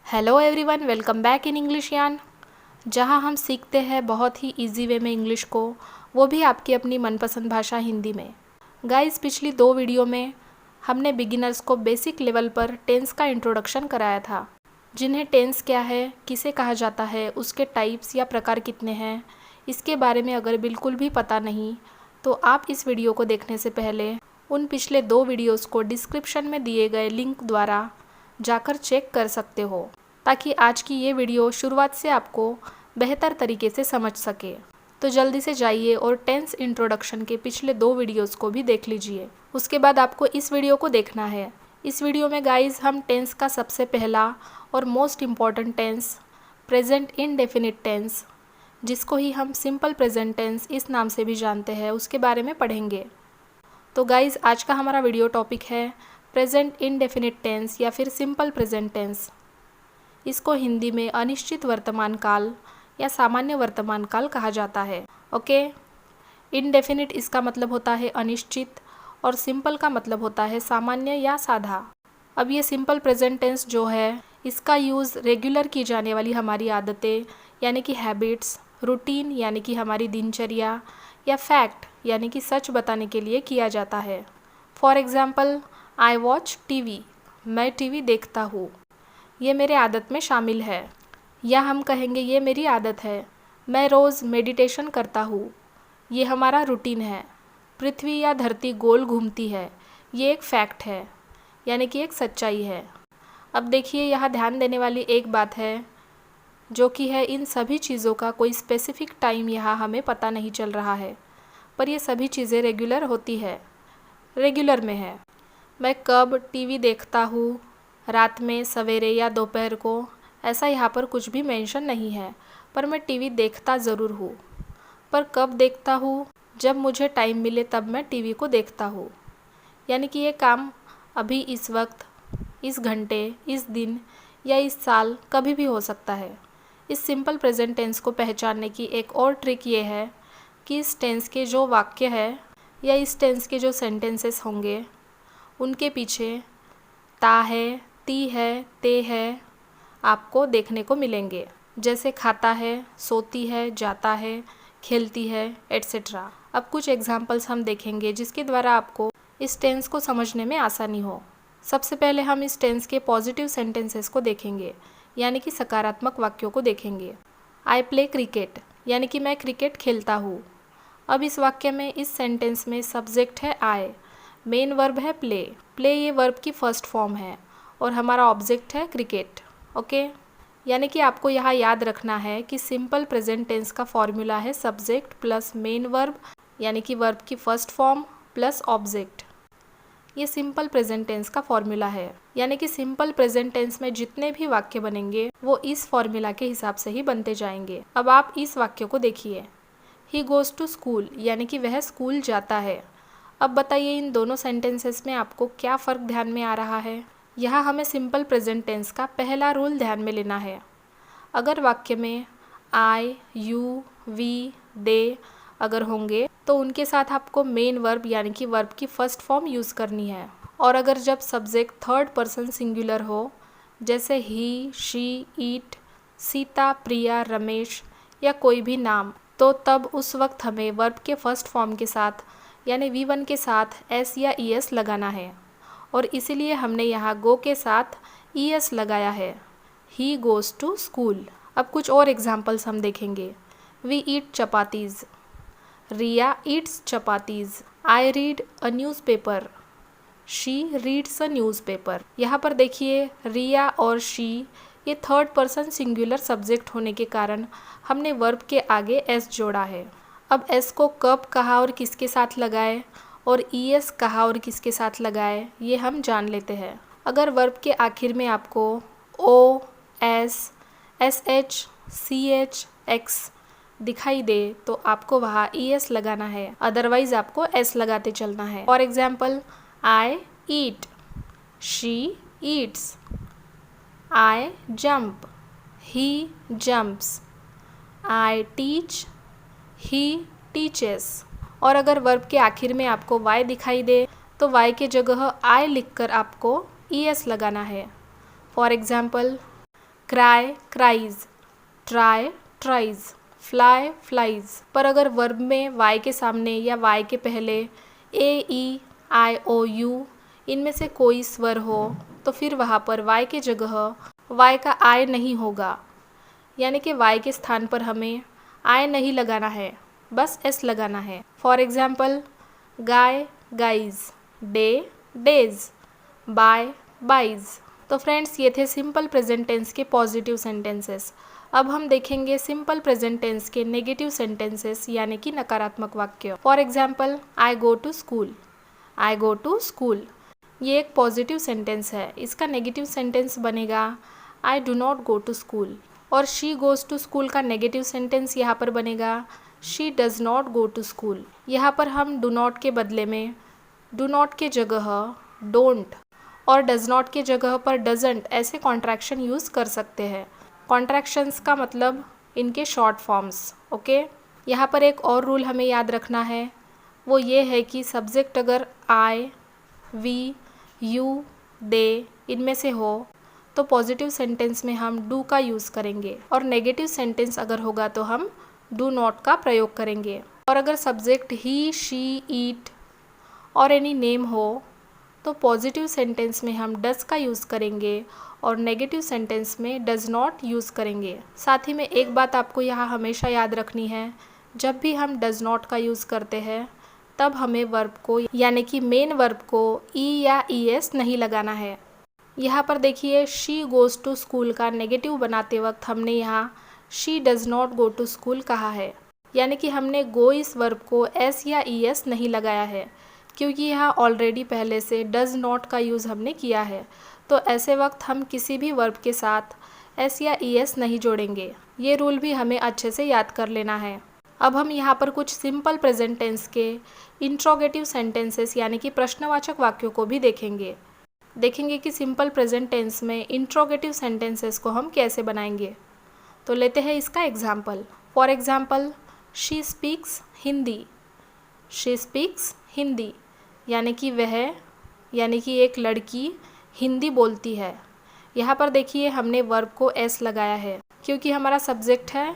Hello everyone, welcome back in English यान, जहां हम सीखते हैं बहुत ही इजी वे में इंग्लिश को, वो भी आपकी अपनी मनपसंद भाषा हिंदी में। गाइस, पिछली 2 वीडियो में हमने बिगिनर्स को बेसिक लेवल पर टेंस का इंट्रोडक्शन कराया था, जिन्हें टेंस क्या है, किसे कहा जाता है, उसके टाइप्स या प्रकार कितने हैं, इसके बारे में अगर बिल्कुल भी पता नहीं तो आप इस वीडियो को देखने से पहले उन पिछले 2 वीडियोज़ को डिस्क्रिप्शन में दिए गए लिंक द्वारा जाकर चेक कर सकते हो, ताकि आज की ये वीडियो शुरुआत से आपको बेहतर तरीके से समझ सके। तो जल्दी से जाइए और टेंस इंट्रोडक्शन के पिछले 2 वीडियोज़ को भी देख लीजिए। उसके बाद आपको इस वीडियो को देखना है। इस वीडियो में गाइस हम टेंस का सबसे पहला और most important tense present indefinite tense, जिसको ही हम सिंपल प्रेजेंट टेंस इस नाम से भी जानते हैं, उसके बारे में पढ़ेंगे। तो गाइस, आज का हमारा वीडियो टॉपिक है प्रेजेंट इंडेफिनिट टेंस या फिर सिंपल प्रेजेंट टेंस। इसको हिंदी में अनिश्चित वर्तमान काल या सामान्य वर्तमान काल कहा जाता है। ओके, इनडेफिनिट इसका मतलब होता है अनिश्चित और सिंपल का मतलब होता है सामान्य या सादा। अब ये सिंपल प्रेजेंट टेंस जो है, इसका यूज़ रेगुलर की जाने वाली हमारी आदतें यानी कि हैबिट्स, रूटीन यानी कि हमारी दिनचर्या, या फैक्ट यानी कि सच बताने के लिए किया जाता है। For example, I watch TV, मैं टीवी देखता हूँ, ये मेरे आदत में शामिल है। या हम कहेंगे ये मेरी आदत है, मैं रोज़ मेडिटेशन करता हूँ, ये हमारा रूटीन है। पृथ्वी या धरती गोल घूमती है, ये एक फैक्ट है यानी कि एक सच्चाई है। अब देखिए, यहाँ ध्यान देने वाली एक बात है, जो कि है इन सभी चीज़ों का कोई स्पेसिफिक टाइम यहाँ हमें पता नहीं चल रहा है, पर ये सभी चीज़ें रेगुलर होती है, रेगुलर में है। मैं कब टीवी देखता हूँ, रात में, सवेरे या दोपहर को, ऐसा यहाँ पर कुछ भी मेंशन नहीं है, पर मैं टीवी देखता ज़रूर हूँ। पर कब देखता हूँ? जब मुझे टाइम मिले तब मैं टीवी को देखता हूँ, यानी कि ये काम अभी, इस वक्त, इस घंटे, इस दिन या इस साल कभी भी हो सकता है। इस सिंपल प्रेजेंट टेंस को पहचानने की एक और ट्रिक ये है कि इस टेंस के जो वाक्य है या इस टेंस के जो सेंटेंसेस होंगे, उनके पीछे ता है, ती है, ते है आपको देखने को मिलेंगे, जैसे खाता है, सोती है, जाता है, खेलती है, एट्सेट्रा। अब कुछ एग्जाम्पल्स हम देखेंगे जिसके द्वारा आपको इस टेंस को समझने में आसानी हो। सबसे पहले हम इस टेंस के पॉजिटिव सेंटेंसेस को देखेंगे, यानी कि सकारात्मक वाक्यों को देखेंगे। आई प्ले क्रिकेट, यानी कि मैं क्रिकेट खेलता हूँ। अब इस वाक्य में, इस सेंटेंस में सब्जेक्ट है आई, मेन वर्ब है प्ले। प्ले ये वर्ब की फर्स्ट फॉर्म है और हमारा ऑब्जेक्ट है क्रिकेट। ओके, यानी कि आपको यहाँ याद रखना है कि सिंपल प्रेजेंट टेंस का फॉर्मूला है सब्जेक्ट प्लस मेन वर्ब, यानी कि वर्ब की फर्स्ट फॉर्म प्लस ऑब्जेक्ट। ये सिंपल प्रेजेंट टेंस का फॉर्मूला है, यानी कि सिंपल प्रेजेंट टेंस में जितने भी वाक्य बनेंगे वो इस फॉर्मूला के हिसाब से ही बनते जाएंगे। अब आप इस वाक्य को देखिए, ही गोज़ टू स्कूल, यानी कि वह स्कूल जाता है। अब बताइए, इन दोनों सेंटेंसेस में आपको क्या फ़र्क ध्यान में आ रहा है? यहाँ हमें सिंपल प्रेजेंट टेंस का पहला रूल ध्यान में लेना है। अगर वाक्य में आई, यू, वी, दे अगर होंगे तो उनके साथ आपको मेन वर्ब यानी कि वर्ब की फर्स्ट फॉर्म यूज़ करनी है। और अगर जब सब्जेक्ट थर्ड पर्सन सिंगुलर हो, जैसे ही, शी, ईट, सीता, प्रिया, रमेश या कोई भी नाम, तो तब उस वक्त हमें वर्ब के फर्स्ट फॉर्म के साथ यानी V1 के साथ एस या ES लगाना है, और इसीलिए हमने यहाँ गो के साथ ES लगाया है। He goes to school. अब कुछ और एग्जाम्पल्स हम देखेंगे। We eat chapatis, Riya eats chapatis, I read a newspaper, she reads a newspaper. यहाँ पर देखिए, रिया और शी ये थर्ड पर्सन सिंगुलर सब्जेक्ट होने के कारण हमने वर्ब के आगे एस जोड़ा है। अब एस को कब कहा और किसके साथ लगाए, और ES कहा और किसके साथ लगाए, ये हम जान लेते हैं। अगर वर्ब के आखिर में आपको O, S, SH, CH, X दिखाई दे तो आपको वहाँ ES लगाना है, अदरवाइज आपको S लगाते चलना है। For example, I eat, she Yeats, I jump, he jumps, I teach, he teaches. और अगर वर्ब के आखिर में आपको Y दिखाई दे तो Y के जगह I लिखकर आपको ES लगाना है। For example, cry cries, try tries, fly flies. पर अगर वर्ब में वाई के सामने या वाई के पहले ए ई आई ओ यू इनमें से कोई स्वर हो तो फिर वहाँ पर वाई के जगह वाई का आई नहीं होगा, यानी कि वाई के स्थान पर हमें आई नहीं लगाना है, बस एस लगाना है। For example, guy guys, day days, boy boys. तो फ्रेंड्स, ये थे सिंपल प्रेजेंट टेंस के पॉजिटिव सेंटेंसेस। अब हम देखेंगे सिंपल प्रेजेंट टेंस के नेगेटिव सेंटेंसेस यानी कि नकारात्मक वाक्य। For example, I go to school, I go to school. ये एक पॉजिटिव सेंटेंस है। इसका नेगेटिव सेंटेंस बनेगा I do not go to school. और शी गोज़ टू स्कूल का नेगेटिव सेंटेंस यहाँ पर बनेगा she does not go to school. यहाँ पर हम डू नॉट के बदले में डू नॉट के जगह डोंट और डज़ नॉट के जगह पर डजंट ऐसे कॉन्ट्रैक्शन यूज़ कर सकते हैं। कॉन्ट्रैक्शंस का मतलब इनके शॉर्ट फॉर्म्स। ओके, यहाँ पर एक और रूल हमें याद रखना है, वो ये है कि सब्जेक्ट अगर आई, वी, यू, दे इनमें से हो तो पॉजिटिव सेंटेंस में हम डू का यूज़ करेंगे और नेगेटिव सेंटेंस अगर होगा तो हम डू नॉट का प्रयोग करेंगे। और अगर सब्जेक्ट ही, शी, ईट और एनी नेम हो तो पॉजिटिव सेंटेंस में हम डज़ का यूज़ करेंगे और नेगेटिव सेंटेंस में डज़ नॉट यूज़ करेंगे। साथ ही में एक बात आपको यहाँ हमेशा याद रखनी है, जब भी हम डज़ नॉट का यूज़ करते हैं तब हमें वर्ब को यानी कि मेन वर्ब को ई या ई एस नहीं लगाना है। यहाँ पर देखिए, शी गोज़ टू स्कूल का नेगेटिव बनाते वक्त हमने यहाँ she does not go to school कहा है, यानी कि हमने गो इस वर्ब को एस या ई एस नहीं लगाया है, क्योंकि यहाँ ऑलरेडी पहले से डज़ नॉट का यूज़ हमने किया है। तो ऐसे वक्त हम किसी भी वर्ब के साथ एस या ई एस नहीं जोड़ेंगे। ये रूल भी हमें अच्छे से याद कर लेना है। अब हम यहाँ पर कुछ सिंपल प्रेजेंट टेंस के इंट्रोगेटिव सेंटेंसेस यानी कि प्रश्नवाचक वाक्यों को भी देखेंगे कि सिंपल प्रेजेंट टेंस में इंट्रोगेटिव सेंटेंसेस को हम कैसे बनाएंगे। तो लेते हैं इसका example. For example, she speaks Hindi, she speaks Hindi, यानी कि वह यानी कि एक लड़की हिंदी बोलती है। यहाँ पर देखिए हमने वर्ब को एस लगाया है क्योंकि हमारा सब्जेक्ट है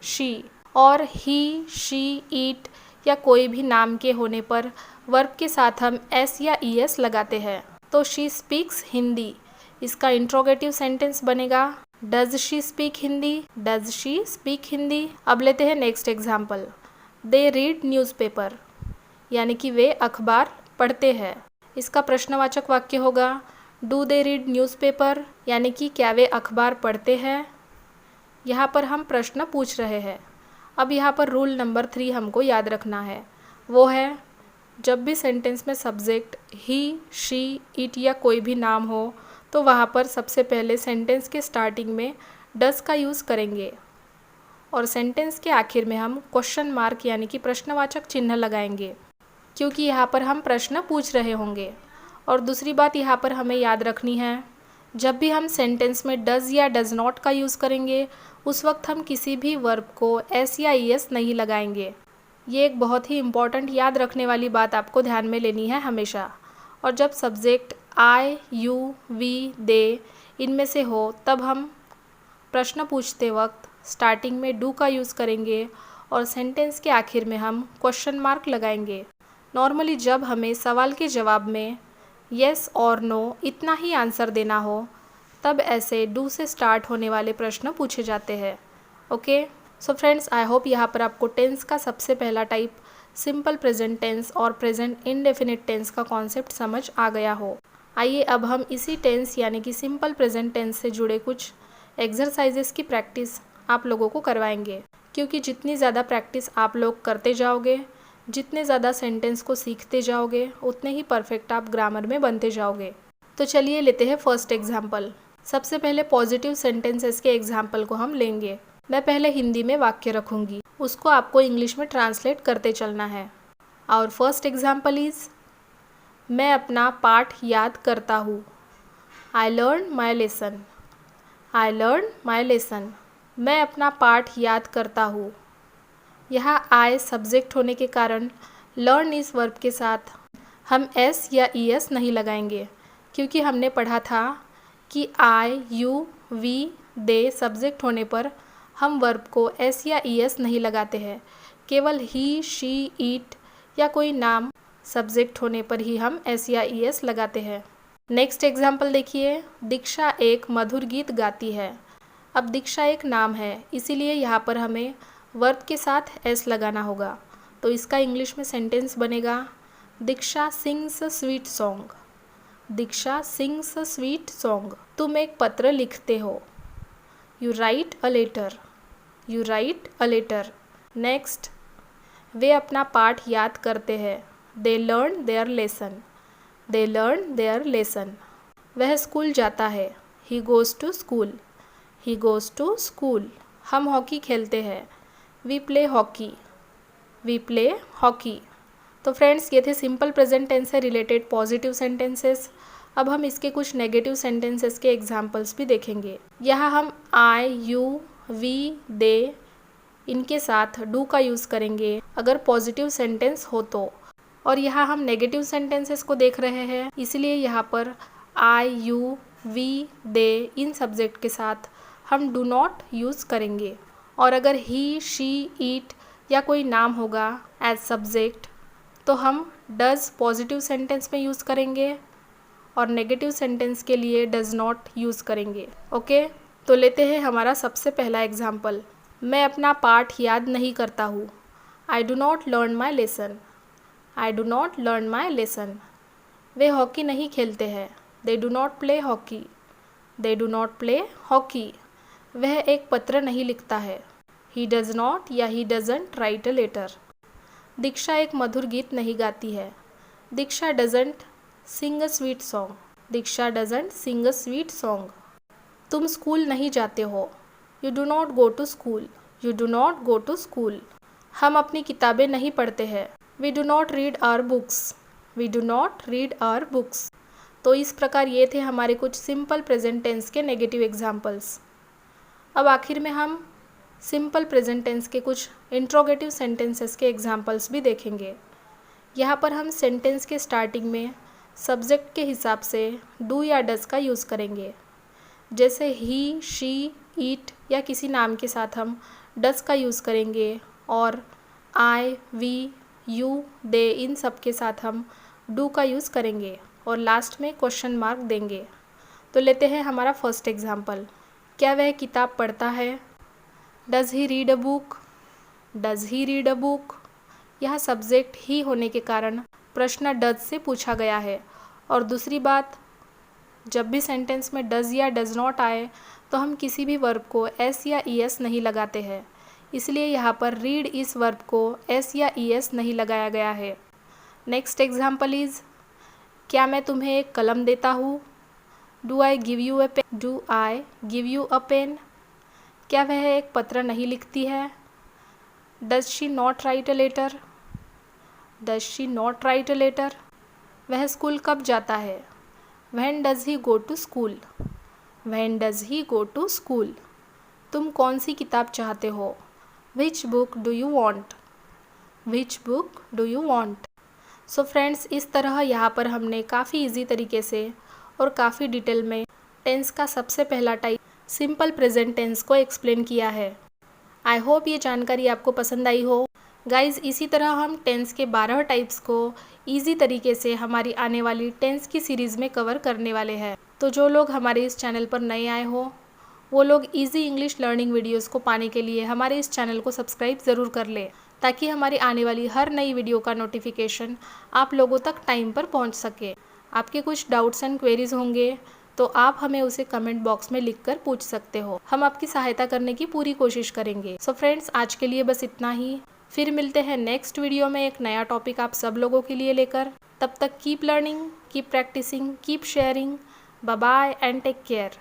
शी, और ही, शी, ईट या कोई भी नाम के होने पर वर्ब के साथ हम एस या ई एस लगाते हैं। तो शी स्पीक्स हिंदी, इसका इंट्रोगेटिव सेंटेंस बनेगा does she speak Hindi, does she speak Hindi. अब लेते हैं next example, they read newspaper, यानी कि वे अखबार पढ़ते हैं। इसका प्रश्नवाचक वाक्य होगा डू दे रीड न्यूज़पेपर, यानी कि क्या वे अखबार पढ़ते हैं। यहाँ पर हम प्रश्न पूछ रहे हैं। अब यहाँ पर रूल नंबर 3 हमको याद रखना है, वो है जब भी सेंटेंस में सब्जेक्ट ही, शी, इट या कोई भी नाम हो तो वहाँ पर सबसे पहले सेंटेंस के स्टार्टिंग में डज का यूज़ करेंगे और सेंटेंस के आखिर में हम क्वेश्चन मार्क यानी कि प्रश्नवाचक चिन्ह लगाएंगे, क्योंकि यहाँ पर हम प्रश्न पूछ रहे होंगे। और दूसरी बात यहाँ पर हमें याद रखनी है, जब भी हम सेंटेंस में डज़ या डज़ नॉट का यूज़ करेंगे उस वक्त हम किसी भी वर्ब को एस या ई एस नहीं लगाएंगे। ये एक बहुत ही इम्पॉर्टेंट याद रखने वाली बात आपको ध्यान में लेनी है हमेशा। और जब सब्जेक्ट आई, यू, वी, दे इनमें से हो तब हम प्रश्न पूछते वक्त स्टार्टिंग में डू का यूज़ करेंगे और सेंटेंस के आखिर में हम क्वेश्चन मार्क लगाएंगे। नॉर्मली जब हमें सवाल के जवाब में येस और नो इतना ही आंसर देना हो तब ऐसे डू से स्टार्ट होने वाले प्रश्न पूछे जाते हैं। Okay, so friends, I hope यहाँ पर आपको टेंस का सबसे पहला टाइप सिंपल प्रेजेंट टेंस और प्रेजेंट इंडेफिनिट टेंस का कॉन्सेप्ट समझ आ गया हो। आइए अब हम इसी टेंस यानी कि सिंपल प्रेजेंट टेंस से जुड़े कुछ एक्सरसाइजेस की प्रैक्टिस आप लोगों को करवाएंगे, क्योंकि जितनी ज़्यादा प्रैक्टिस आप लोग करते जाओगे, जितने ज़्यादा सेंटेंस को सीखते जाओगे, उतने ही परफेक्ट आप ग्रामर में बनते जाओगे। तो चलिए लेते हैं फर्स्ट एग्जाम्पल। सबसे पहले पॉजिटिव सेंटेंसेस के एग्जाम्पल को हम लेंगे। मैं पहले हिंदी में वाक्य रखूँगी, उसको आपको इंग्लिश में ट्रांसलेट करते चलना है। और फर्स्ट एग्जाम्पल इज़, मैं अपना पाठ याद करता हूँ। I learn my lesson, I learn my lesson. मैं अपना पाठ याद करता हूँ। यहाँ आई सब्जेक्ट होने के कारण लर्न इस वर्ब के साथ हम एस या ई एस नहीं लगाएंगे, क्योंकि हमने पढ़ा था कि आई, यू, वी, दे सब्जेक्ट होने पर हम वर्ब को एस या ई एस नहीं लगाते हैं। केवल ही, शी, ईट या कोई नाम सब्जेक्ट होने पर ही हम एस या ई एस लगाते हैं। नेक्स्ट एग्जाम्पल देखिए, दीक्षा एक मधुर गीत गाती है। अब दीक्षा एक नाम है, इसीलिए यहाँ पर हमें वर्ब के साथ एस लगाना होगा। तो इसका इंग्लिश में सेंटेंस बनेगा, Diksha sings a sweet song. Diksha sings a sweet song. तुम एक पत्र लिखते हो, you write a letter. You write a letter. Next, वे अपना पाठ याद करते हैं, they learn their lesson. They learn their lesson. वह स्कूल जाता है, he goes to school. He goes to school. हम हॉकी खेलते हैं, we play hockey. We play hockey. तो फ्रेंड्स, ये थे सिंपल प्रेजेंट टेंस से रिलेटेड पॉजिटिव सेंटेंसेस। अब हम इसके कुछ नेगेटिव सेंटेंसेस के एग्जाम्पल्स भी देखेंगे। यहाँ हम आई, यू, वी, दे इनके साथ डू का यूज़ करेंगे अगर पॉजिटिव सेंटेंस हो तो। और यहाँ हम नेगेटिव सेंटेंसेस को देख रहे हैं, इसलिए यहाँ पर आई, यू, वी, दे इन सब्जेक्ट के साथ हम डू नॉट यूज़ करेंगे। और अगर ही, शी, ईट या कोई नाम होगा एज सब्जेक्ट तो हम डज पॉजिटिव सेंटेंस में यूज़ करेंगे और नेगेटिव सेंटेंस के लिए डज नॉट यूज़ करेंगे। ओके, तो लेते हैं हमारा सबसे पहला एग्जाम्पल। मैं अपना पाठ याद नहीं करता हूँ, आई do not learn my lesson. I do not learn my lesson. Way hockey नहीं खेलते हैं, they do not play hockey. They do not play hockey. वह एक पत्र नहीं लिखता है, ही डज नॉट या he doesn't write a letter. Diksha एक मधुर गीत नहीं गाती है, Diksha doesn't sing a sweet song. Diksha doesn't sing a sweet song. तुम स्कूल नहीं जाते हो, you do not go to school. You do not go to school. हम अपनी किताबें नहीं पढ़ते हैं, we do not read our books. We do not read our books. तो इस प्रकार ये थे हमारे कुछ सिंपल प्रेजेंट टेंस के नेगेटिव एग्जाम्पल्स। अब आखिर में हम सिंपल प्रेजेंट टेंस के कुछ इंट्रोगेटिव सेंटेंसेस के एग्जाम्पल्स भी देखेंगे। यहाँ पर हम सेंटेंस के स्टार्टिंग में सब्जेक्ट के हिसाब से डू या डज का यूज़ करेंगे। जैसे ही, शी, ईट या किसी नाम के साथ हम डज का यूज़ करेंगे और आई, वी, यू, दे इन सब के साथ हम डू का यूज़ करेंगे और लास्ट में क्वेश्चन मार्क देंगे। तो लेते हैं हमारा फर्स्ट एग्जाम्पल। क्या वह किताब पढ़ता है, does he read a book. Does he read a book. यह सब्जेक्ट ही होने के कारण प्रश्न डज से पूछा गया है। और दूसरी बात, जब भी सेंटेंस में डज या डज नॉट आए तो हम किसी भी वर्ब को एस या ई एस नहीं लगाते हैं, इसलिए यहाँ पर रीड इस वर्ब को एस या ई एस नहीं लगाया गया है। नेक्स्ट एग्जाम्पल इज़, क्या मैं तुम्हें एक कलम देता हूँ, do I give you a pen. Do I give you a pen. क्या वह एक पत्र नहीं लिखती है, does she not write a letter. Does she not write a letter. वह स्कूल कब जाता है, when does he go to school. When does he go to school. तुम कौन सी किताब चाहते हो, which book do you want. Which book do you want. So friends, इस तरह यहाँ पर हमने काफ़ी इजी तरीके से और काफ़ी डिटेल में टेंस का सबसे पहला टाइप सिंपल प्रेजेंट टेंस को एक्सप्लेन किया है। आई होप ये जानकारी आपको पसंद आई हो। गाइज़, इसी तरह हम टेंस के 12 टाइप्स को ईजी तरीके से हमारी आने वाली टेंस की सीरीज़ में कवर करने वाले हैं। तो जो लोग हमारे इस चैनल पर नए आए हो वो लोग ईजी इंग्लिश लर्निंग वीडियोस को पाने के लिए हमारे इस चैनल को सब्सक्राइब ज़रूर कर लें, ताकि हमारी आने वाली हर नई वीडियो का नोटिफिकेशन आप लोगों तक टाइम पर पहुंच सके। आपके कुछ डाउट्स एंड क्वेरीज होंगे तो आप हमें उसे कमेंट बॉक्स में लिखकर पूछ सकते हो। हम आपकी सहायता करने की पूरी कोशिश करेंगे। सो फ्रेंड्स, आज के लिए बस इतना ही। फिर मिलते हैं नेक्स्ट वीडियो में एक नया टॉपिक आप सब लोगों के लिए लेकर। तब तक keep learning, keep practising, keep sharing. Bye bye and take care.